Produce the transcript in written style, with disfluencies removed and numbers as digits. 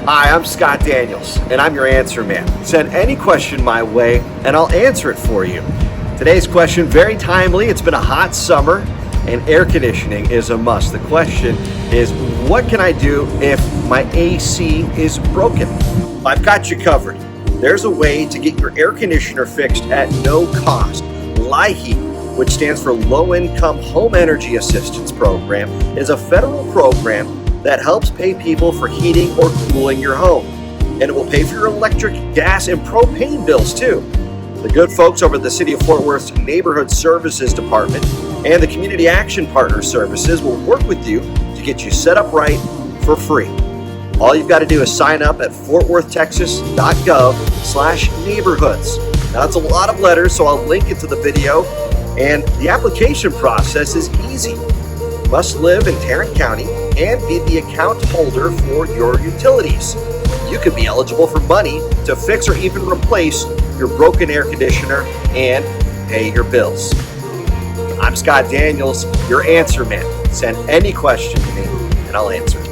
Hi, I'm Scott Daniels, and I'm your answer man. Send any question my way, and I'll answer it for you. Today's question, very timely. It's been a hot summer, and air conditioning is a must. The question is, what can I do if my AC is broken? I've got you covered. There's a way to get your air conditioner fixed at no cost. LIHEAP, which stands for Low Income Home Energy Assistance Program, is a federal program that helps pay people for heating or cooling your home. And it will pay for your electric, gas, and propane bills too. The good folks over at the City of Fort Worth's Neighborhood Services Department and the Community Action Partner Services will work with you to get you set up right for free. All you've got to do is sign up at fortworthtexas.gov/neighborhoods. Now that's a lot of letters, so I'll link it to the video. And the application process is easy. You must live in Tarrant County and be the account holder for your utilities. You could be eligible for money to fix or even replace your broken air conditioner and pay your bills. I'm Scott Daniels, your answer man. Send any question to me and I'll answer it.